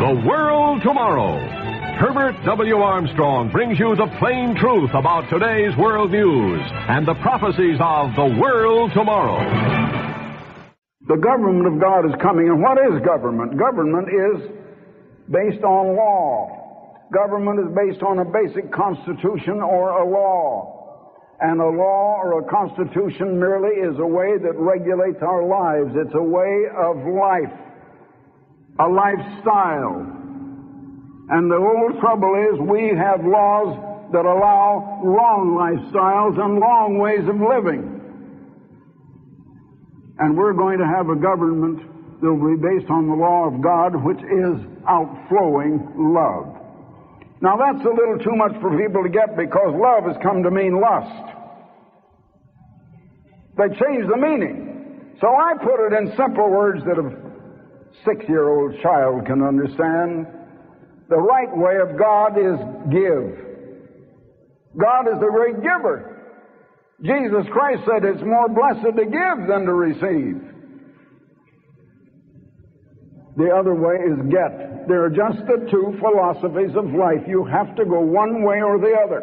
The World Tomorrow. Herbert W. Armstrong brings you the plain truth about today's world news and the prophecies of the world tomorrow. The government of God is coming, and what is government? Government is based on law. Government is based on a basic constitution or a law. And a law or a constitution merely is a way that regulates our lives. It's a way of life, a lifestyle. And the old trouble is we have laws that allow wrong lifestyles and wrong ways of living. And we're going to have a government that will be based on the law of God, which is outflowing love. Now that's a little too much for people to get, because love has come to mean lust. They changed the meaning. So I put it in simple words that a 6-year-old child can understand. The right way of God is give. God is the great giver. Jesus Christ said it's more blessed to give than to receive. The other way is get. There are just the two philosophies of life. You have to go one way or the other.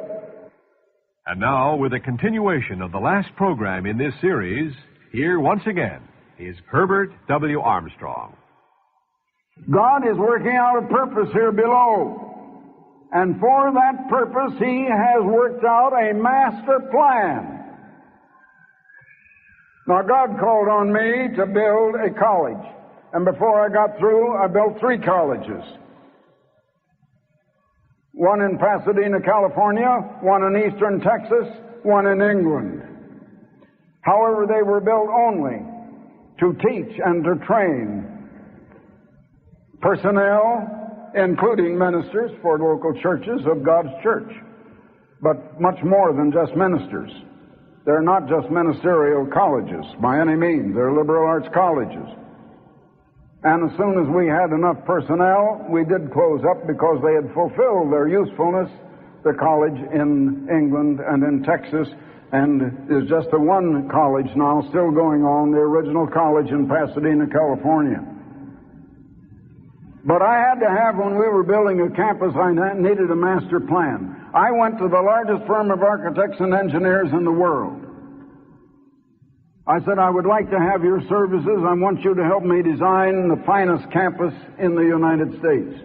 And now, with a continuation of the last program in this series, here once again is Herbert W. Armstrong. God is working out a purpose here below. And for that purpose, He has worked out a master plan. Now, God called on me to build a college. And before I got through, I built 3 colleges. One in Pasadena, California, one in eastern Texas, one in England. However, they were built only to teach and to train personnel, including ministers for local churches of God's church, but much more than just ministers. They're not just ministerial colleges by any means. They're liberal arts colleges. And as soon as we had enough personnel, we did close up because they had fulfilled their usefulness, the college in England and in Texas, and there's just the one college now still going on, the original college in Pasadena, California. But I had to have, when we were building a campus, I needed a master plan. I went to the largest firm of architects and engineers in the world. I said, I would like to have your services. I want you to help me design the finest campus in the United States.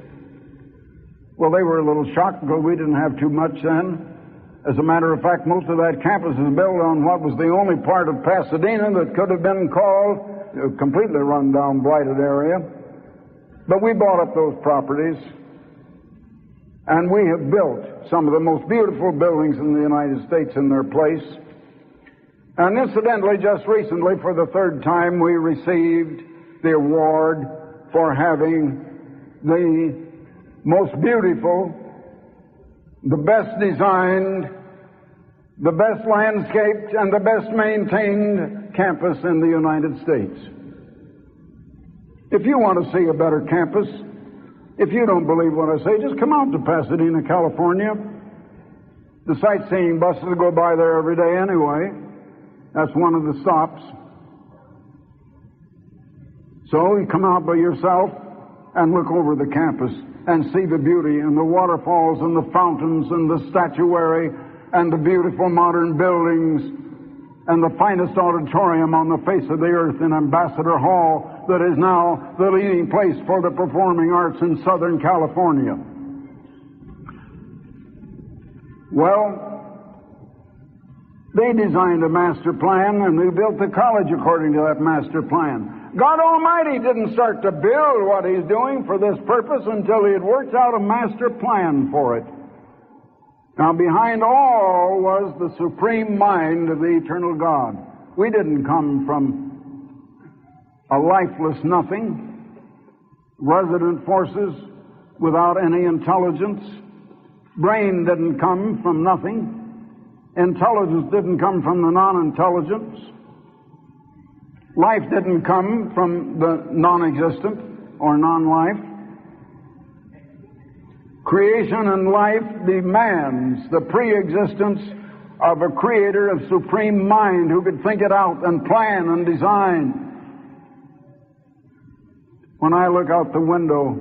Well, they were a little shocked because we didn't have too much then. As a matter of fact, most of that campus is built on what was the only part of Pasadena that could have been called a completely run-down, blighted area. But we bought up those properties, and we have built some of the most beautiful buildings in the United States in their place. And incidentally, just recently, for the 3rd time, we received the award for having the most beautiful, the best designed, the best landscaped, and the best maintained campus in the United States. If you want to see a better campus, if you don't believe what I say, just come out to Pasadena, California. The sightseeing buses go by there every day anyway. That's one of the stops. So you come out by yourself and look over the campus and see the beauty and the waterfalls and the fountains and the statuary and the beautiful modern buildings and the finest auditorium on the face of the earth in Ambassador Hall that is now the leading place for the performing arts in Southern California. Well, they designed a master plan, and they built the college according to that master plan. God Almighty didn't start to build what He's doing for this purpose until He had worked out a master plan for it. Now, behind all was the supreme mind of the eternal God. We didn't come from a lifeless nothing, resident forces without any intelligence. Brain didn't come from nothing. Intelligence didn't come from the non-intelligence. Life didn't come from the non-existent or non-life. Creation and life demands the pre-existence of a creator of supreme mind who could think it out and plan and design. When I look out the window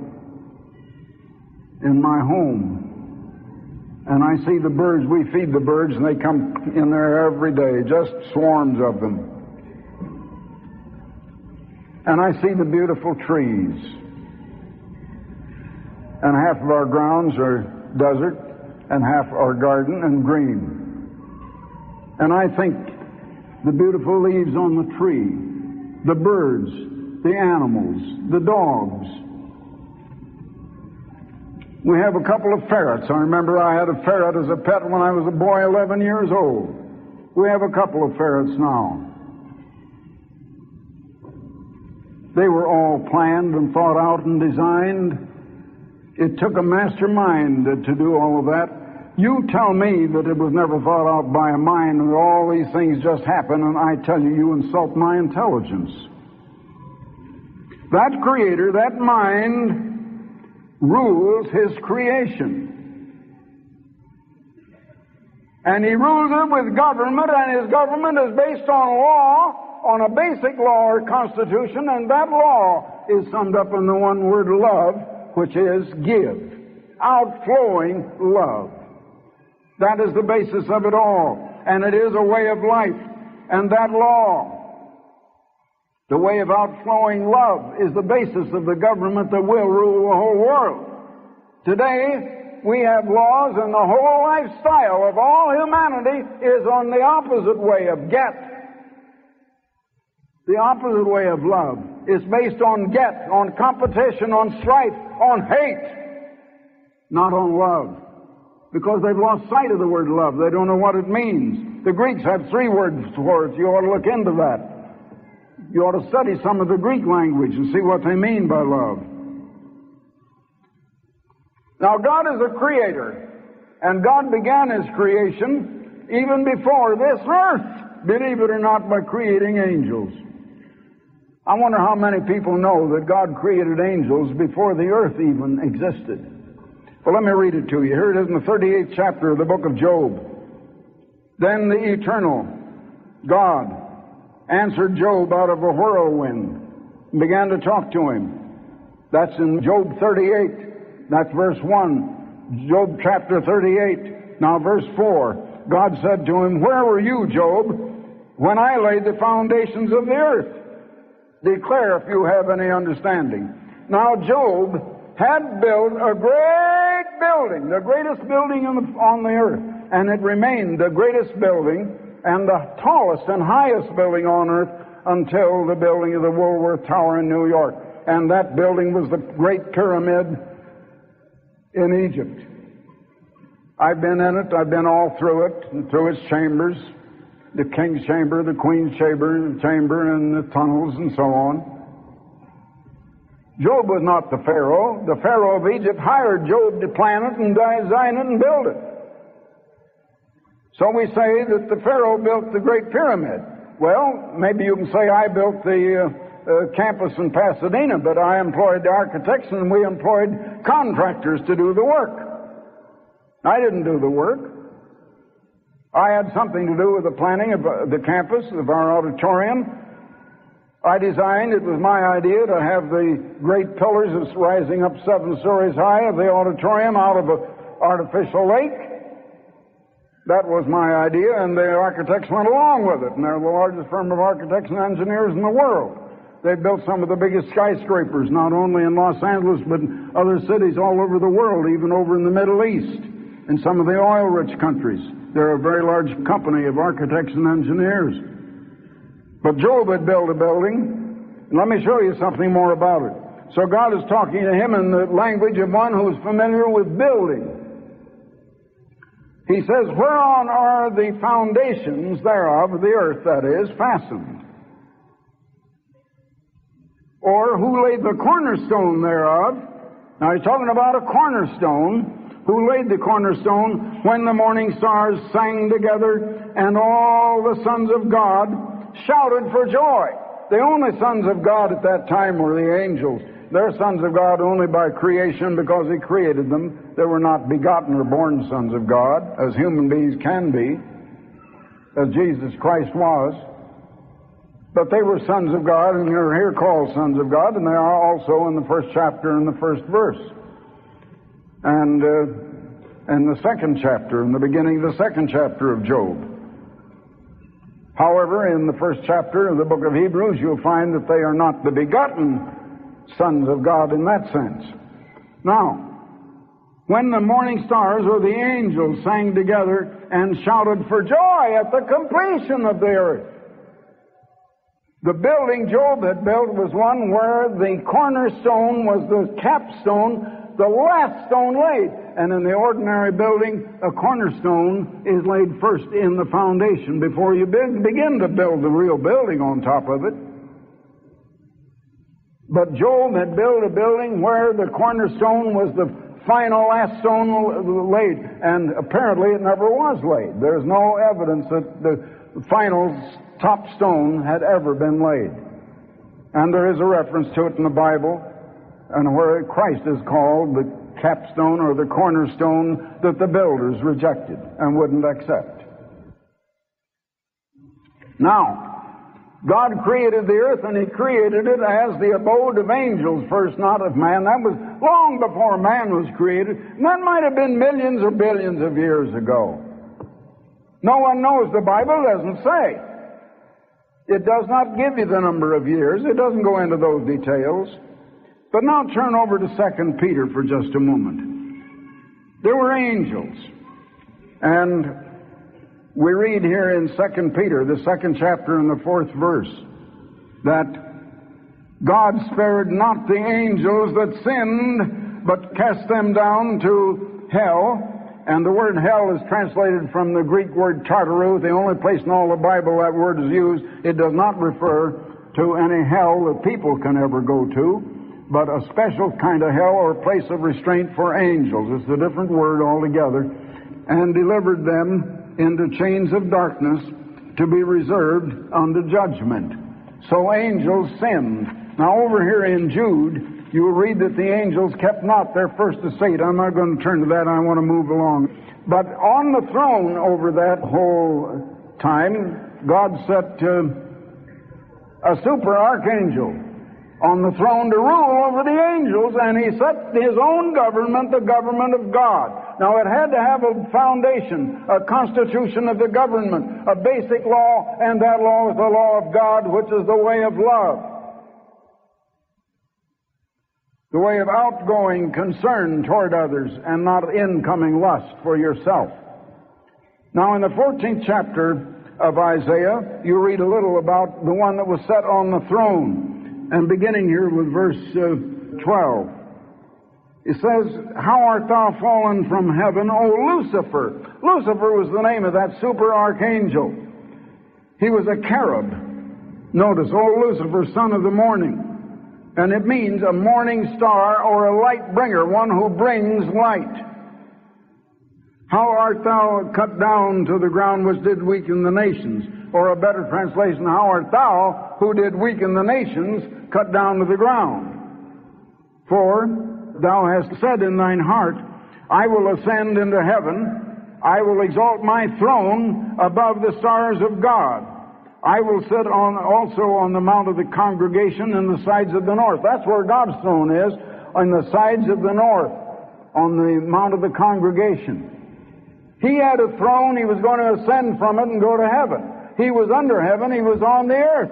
in my home, and I see the birds. We feed the birds, and they come in there every day, just swarms of them. And I see the beautiful trees. And half of our grounds are desert, and half are garden and green. And I think the beautiful leaves on the tree, the birds, the animals, the dogs. We have a couple of ferrets. I remember I had a ferret as a pet when I was a boy 11 years old. We have a couple of ferrets now. They were all planned and thought out and designed. It took a mastermind to do all of that. You tell me that it was never thought out by a mind and all these things just happen, and I tell you, you insult my intelligence. That Creator, that mind, rules His creation. And He rules it with government, and His government is based on law, on a basic law or constitution, and that law is summed up in the one word love, which is give. Outflowing love. That is the basis of it all, and it is a way of life. And that law, the way of outflowing love, is the basis of the government that will rule the whole world. Today, we have laws, and the whole lifestyle of all humanity is on the opposite way of get. The opposite way of love is based on get, on competition, on strife, on hate, not on love. Because they've lost sight of the word love. They don't know what it means. The Greeks have 3 words for it. You ought to look into that. You ought to study some of the Greek language and see what they mean by love. Now, God is a creator, and God began His creation even before this earth, believe it or not, by creating angels. I wonder how many people know that God created angels before the earth even existed. Well, let me read it to you. Here it is in the 38th chapter of the book of Job. Then the eternal God answered Job out of a whirlwind and began to talk to him. That's in Job 38. That's verse 1. Job chapter 38. Now verse 4. God said to him, "Where were you, Job, when I laid the foundations of the earth? Declare if you have any understanding." Now Job had built a great building, the greatest building on the earth, and it remained the greatest building and the tallest and highest building on earth until the building of the Woolworth Tower in New York. And that building was the Great Pyramid in Egypt. I've been in it. I've been all through it, and through its chambers, the king's chamber, the queen's chamber, and the tunnels, and so on. Job was not the Pharaoh. The Pharaoh of Egypt hired Job to plan it and design it and build it. So we say that the Pharaoh built the Great Pyramid. Well, maybe you can say I built the campus in Pasadena, but I employed the architects and we employed contractors to do the work. I didn't do the work. I had something to do with the planning of the campus, of our auditorium. I designed, it was my idea to have the great pillars that's rising up 7 stories high of the auditorium out of an artificial lake. That was my idea, and the architects went along with it, and they're the largest firm of architects and engineers in the world. They built some of the biggest skyscrapers, not only in Los Angeles, but in other cities all over the world, even over in the Middle East, in some of the oil-rich countries. They're a very large company of architects and engineers. But Job had built a building, and let me show you something more about it. So God is talking to him in the language of one who is familiar with building. He says, "Whereon are the foundations thereof, the earth, that is, fastened? Or who laid the cornerstone thereof?" Now he's talking about a cornerstone. Who laid the cornerstone when the morning stars sang together and all the sons of God shouted for joy? The only sons of God at that time were the angels. They're sons of God only by creation because He created them. They were not begotten or born sons of God, as human beings can be, as Jesus Christ was. But they were sons of God, and they're here called sons of God, and they are also in the first chapter and the first verse. and in the second chapter, in the beginning of the second chapter of Job. However, in the first chapter of the book of Hebrews, you'll find that they are not the begotten sons of God in that sense. Now, when the morning stars or the angels sang together and shouted for joy at the completion of the earth, the building Job had built was one where the cornerstone was the capstone, the last stone laid. And in the ordinary building, a cornerstone is laid first in the foundation before you begin to build the real building on top of it. But Job had built a building where the cornerstone was the final last stone laid, and apparently it never was laid. There's no evidence that the final top stone had ever been laid. And there is a reference to it in the Bible, and where Christ is called the capstone or the cornerstone that the builders rejected and wouldn't accept. Now, God created the earth, and He created it as the abode of angels first, not of man. That was long before man was created, and that might have been millions or billions of years ago. No one knows. The Bible doesn't say. It does not give you the number of years. It doesn't go into those details. But now turn over to 2 Peter for just a moment. There were angels, and we read here in 2 Peter, the second chapter and the 4th verse, that God spared not the angels that sinned, but cast them down to hell. And the word hell is translated from the Greek word Tartarus, the only place in all the Bible that word is used. It does not refer to any hell that people can ever go to, but a special kind of hell or place of restraint for angels. It's a different word altogether. And delivered them into chains of darkness to be reserved unto judgment. So angels sinned. Now over here in Jude, you will read that the angels kept not their first estate. I'm not going to turn to that. I want to move along. But on the throne over that whole time, God set a super archangel on the throne to rule over the angels, and He set His own government, the government of God. Now, it had to have a foundation, a constitution of the government, a basic law, and that law is the law of God, which is the way of love. The way of outgoing concern toward others and not incoming lust for yourself. Now, in the 14th chapter of Isaiah, you read a little about the one that was set on the throne. And beginning here with verse 12, it says, "How art thou fallen from heaven, O Lucifer?" Lucifer was the name of that super archangel. He was a cherub. Notice, "O Lucifer, son of the morning." And it means a morning star or a light bringer, one who brings light. "How art thou cut down to the ground, which did weaken the nations?" Or a better translation, "How art thou, who did weaken the nations, cut down to the ground? For thou hast said in thine heart, I will ascend into heaven. I will exalt my throne above the stars of God. I will sit also on the mount of the congregation in the sides of the north." That's where God's throne is, on the sides of the north, on the mount of the congregation. He had a throne. He was going to ascend from it and go to heaven. He was under heaven. He was on the earth.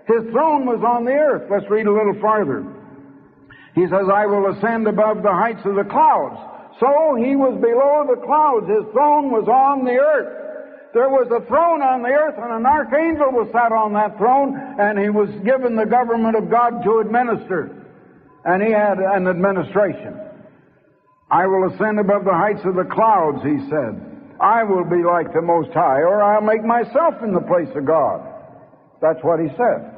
His throne was on the earth. Let's read a little farther. He says, "I will ascend above the heights of the clouds." So He was below the clouds. His throne was on the earth. There was a throne on the earth, and an archangel was sat on that throne, and he was given the government of God to administer. And he had an administration. "I will ascend above the heights of the clouds," He said. "I will be like the Most High, or I'll make myself in the place of God." That's what He said.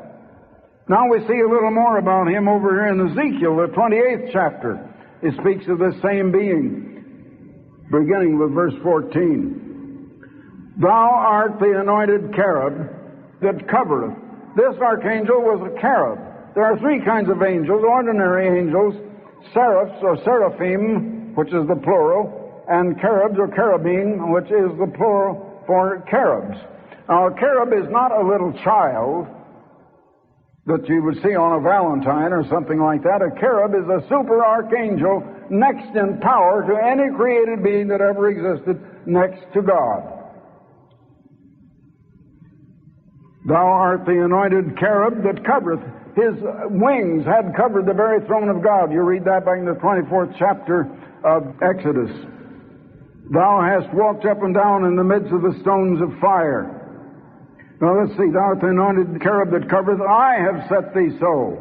Now we see a little more about Him over here in Ezekiel, the 28th chapter. It speaks of this same being, beginning with verse 14. "Thou art the anointed cherub that covereth." This archangel was a cherub. There are three kinds of angels: ordinary angels, seraphs or seraphim, which is the plural, and cherubs or cherubim, which is the plural for cherubs. Now, a cherub is not a little child. that you would see on a Valentine or something like that. A cherub is a super archangel next in power to any created being that ever existed next to God. Thou art the anointed cherub that covereth. His wings had covered the very throne of God. You read that back in the 24th chapter of Exodus. Thou hast walked up and down in the midst of the stones of fire. Now let's see. Thou art the anointed cherub that covereth. I have set thee so.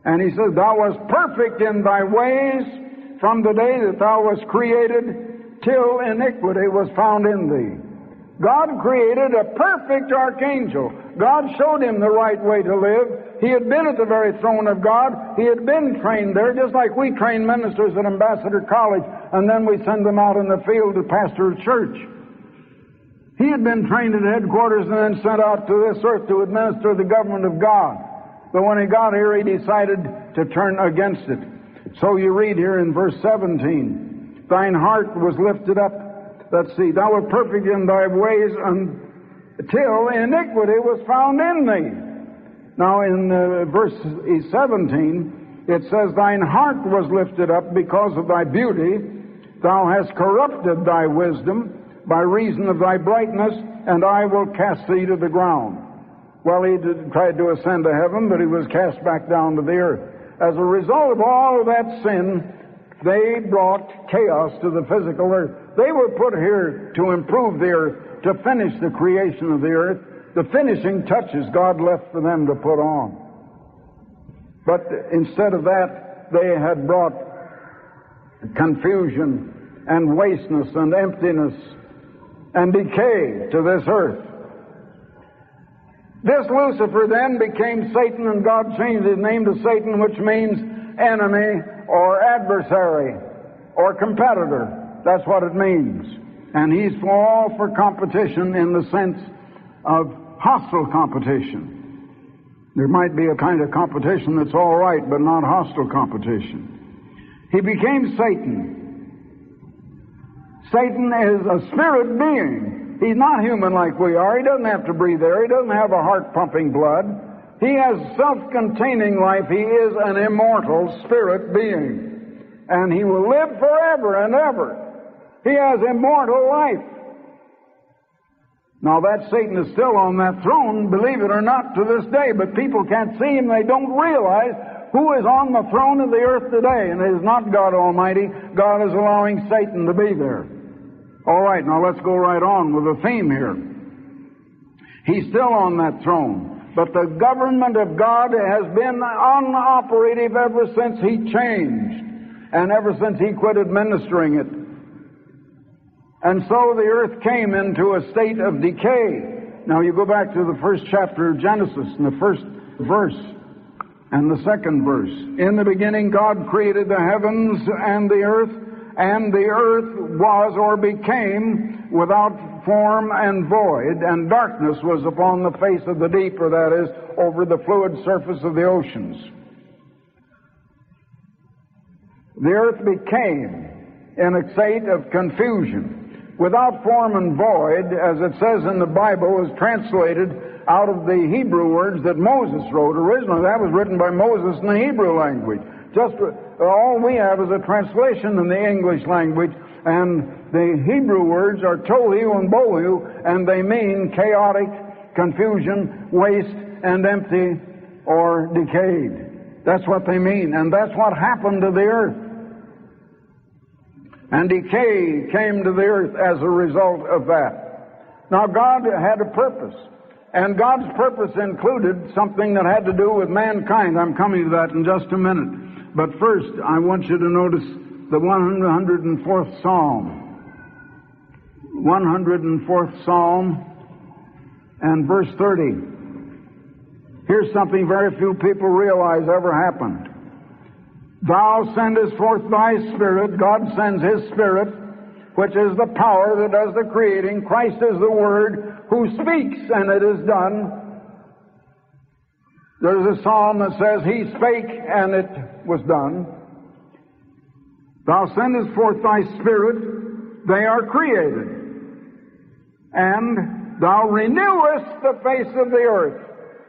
And he says, thou wast perfect in thy ways from the day that thou wast created till iniquity was found in thee. God created a perfect archangel. God showed him the right way to live. He had been at the very throne of God. He had been trained there, just like we train ministers at Ambassador College, and then we send them out in the field to pastor a church. He had been trained at headquarters and then sent out to this earth to administer the government of God. But when he got here, he decided to turn against it. So you read here in verse 17, thine heart was lifted up. Let's see, thou wert perfect in thy ways until iniquity was found in thee. Now in verse 17, it says, thine heart was lifted up because of thy beauty. Thou hast corrupted thy wisdom by reason of thy brightness, and I will cast thee to the ground. Well, he tried to ascend to heaven, but he was cast back down to the earth. As a result of all of that sin, they brought chaos to the physical earth. They were put here to improve the earth, to finish the creation of the earth. The finishing touches God left for them to put on. But instead of that, they had brought confusion and wasteness and emptiness and decay to this earth. This Lucifer then became Satan, and God changed his name to Satan, which means enemy or adversary or competitor. That's what it means. And he's all for competition in the sense of hostile competition. There might be a kind of competition that's all right, but not hostile competition. He became Satan. Satan is a spirit being. He's not human like we are. He doesn't have to breathe air. He doesn't have a heart pumping blood. He has self-containing life. He is an immortal spirit being. And he will live forever and ever. He has immortal life. Now that Satan is still on that throne, believe it or not, to this day. But people can't see him. They don't realize who is on the throne of the earth today. And it is not God Almighty. God is allowing Satan to be there. All right, now let's go right on with the theme here. He's still on that throne, but the government of God has been unoperative ever since he changed, and ever since he quit administering it. And so the earth came into a state of decay. Now you go back to the first chapter of Genesis, in the first verse and the second verse. In the beginning God created the heavens and the earth was or became without form and void, and darkness was upon the face of the deep, or that is, over the fluid surface of the oceans. The earth became in a state of confusion. Without form and void, as it says in the Bible, is translated out of the Hebrew words that Moses wrote. Originally, that was written by Moses in the Hebrew language. Just all we have is a translation in the English language, and the Hebrew words are tohu and bohu, and they mean chaotic, confusion, waste, and empty, or decayed. That's what they mean, and that's what happened to the earth. And decay came to the earth as a result of that. Now God had a purpose, and God's purpose included something that had to do with mankind. I'm coming to that in just a minute. But first, I want you to notice the 104th Psalm. 104th Psalm and verse 30. Here's something very few people realize ever happened. Thou sendest forth thy Spirit. God sends His Spirit, which is the power that does the creating. Christ is the Word who speaks, and it is done. There's a psalm that says, He spake, and it was done. Thou sendest forth thy Spirit, they are created. And thou renewest the face of the earth.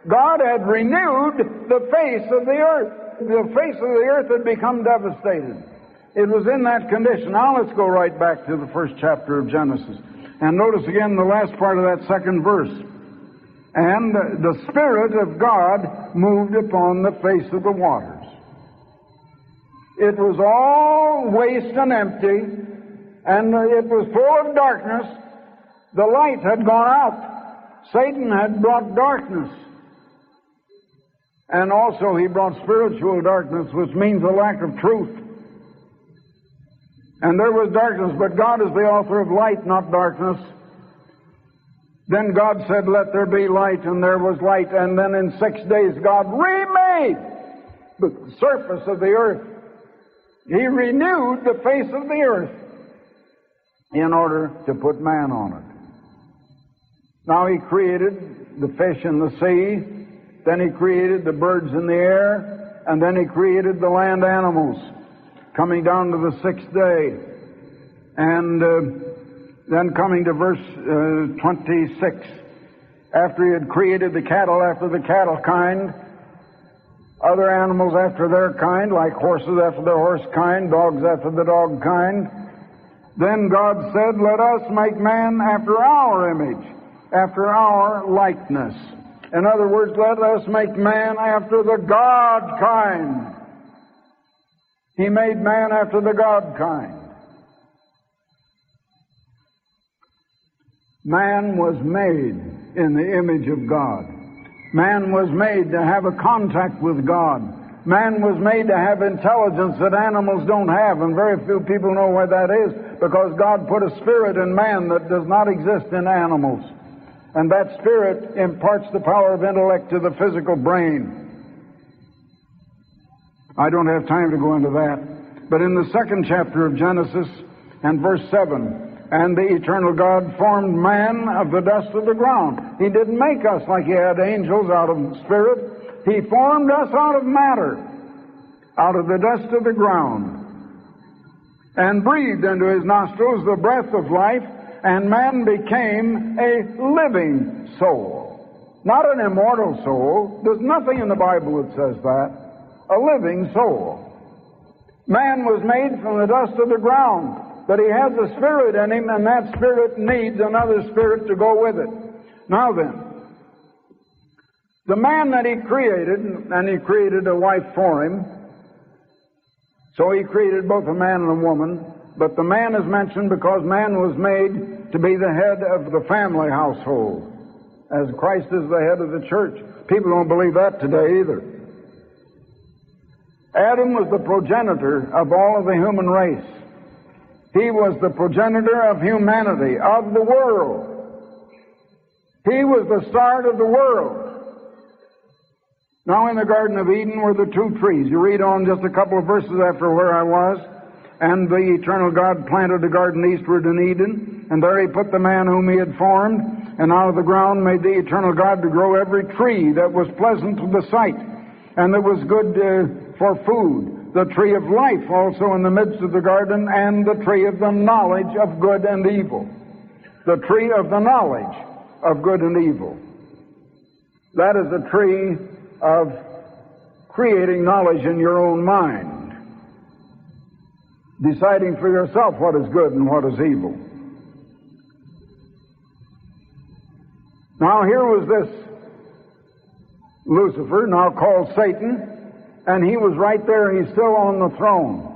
God had renewed the face of the earth. The face of the earth had become devastated. It was in that condition. Now let's go right back to the first chapter of Genesis. And notice again the last part of that second verse. And the Spirit of God moved upon the face of the waters. It was all waste and empty, and it was full of darkness. The light had gone out. Satan had brought darkness. And also he brought spiritual darkness, which means a lack of truth. And there was darkness, but God is the author of light, not darkness. Then God said, let there be light, and there was light. And then in 6 days God remade the surface of the earth. He renewed the face of the earth in order to put man on it. Now he created the fish in the sea, then he created the birds in the air, and then he created the land animals, coming down to the 6th day. And then coming to verse 26, after he had created the cattle after the cattle kind, other animals after their kind, like horses after their horse kind, dogs after the dog kind, then God said, let us make man after our image, after our likeness. In other words, let us make man after the God kind. He made man after the God kind. Man was made in the image of God. Man was made to have a contact with God. Man was made to have intelligence that animals don't have, and very few people know why that is, because God put a spirit in man that does not exist in animals. And that spirit imparts the power of intellect to the physical brain. I don't have time to go into that. But in the 2nd chapter of Genesis and verse 7, and the eternal God formed man of the dust of the ground. He didn't make us like he had angels out of spirit. He formed us out of matter, out of the dust of the ground, and breathed into his nostrils the breath of life, and man became a living soul. Not an immortal soul. There's nothing in the Bible that says that. A living soul. Man was made from the dust of the ground. But he has a spirit in him, and that spirit needs another spirit to go with it. Now then, the man that he created, and he created a wife for him, so he created both a man and a woman, but the man is mentioned because man was made to be the head of the family household, as Christ is the head of the church. People don't believe that today either. Adam was the progenitor of all of the human race. He was the progenitor of humanity, of the world. He was the start of the world. Now in the Garden of Eden were the 2 trees. You read on just a couple of verses after where I was. And the eternal God planted a garden eastward in Eden, and there he put the man whom he had formed, and out of the ground made the eternal God to grow every tree that was pleasant to the sight, and that was good for food. The tree of life also in the midst of the garden, and the tree of the knowledge of good and evil. The tree of the knowledge of good and evil. That is the tree of creating knowledge in your own mind. Deciding for yourself what is good and what is evil. Now here was this Lucifer, now called Satan, and he was right there, he's still on the throne.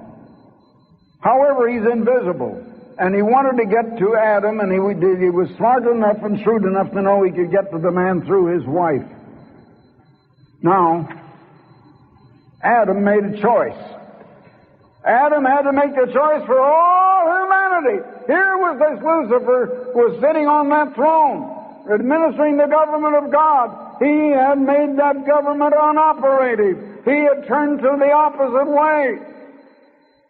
However, he's invisible, and he wanted to get to Adam, and he was smart enough and shrewd enough to know he could get to the man through his wife. Now, Adam made a choice. Adam had to make the choice for all humanity. Here was this Lucifer, was sitting on that throne, administering the government of God. He had made that government unoperative. He had turned to the opposite way.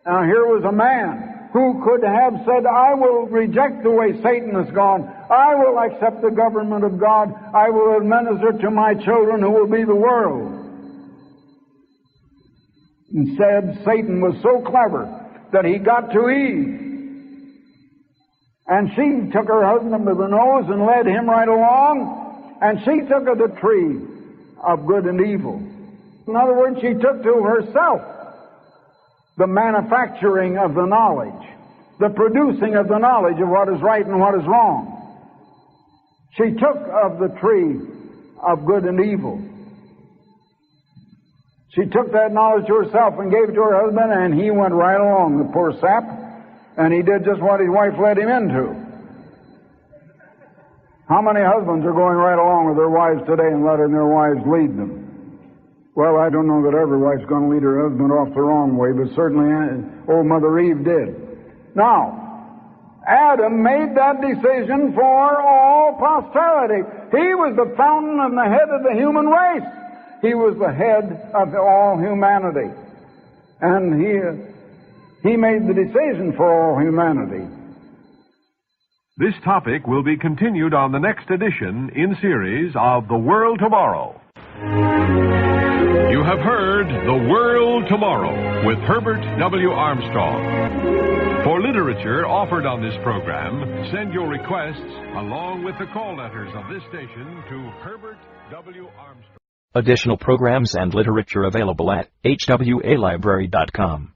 Now here was a man who could have said, I will reject the way Satan has gone. I will accept the government of God. I will administer to my children who will be the world. Instead, Satan was so clever that he got to Eve. And she took her husband by the nose and led him right along. And she took of the tree of good and evil. In other words, she took to herself the manufacturing of the knowledge, the producing of the knowledge of what is right and what is wrong. She took of the tree of good and evil. She took that knowledge to herself and gave it to her husband, and he went right along, the poor sap, and he did just what his wife led him into. How many husbands are going right along with their wives today and letting their wives lead them? Well, I don't know that every wife's going to lead her husband off the wrong way, but certainly old Mother Eve did. Now, Adam made that decision for all posterity. He was the fountain and the head of the human race. He was the head of all humanity. And he made the decision for all humanity. This topic will be continued on the next edition in series of The World Tomorrow. You have heard The World Tomorrow with Herbert W. Armstrong. For literature offered on this program, send your requests along with the call letters of this station to Herbert W. Armstrong. Additional programs and literature available at hwalibrary.com.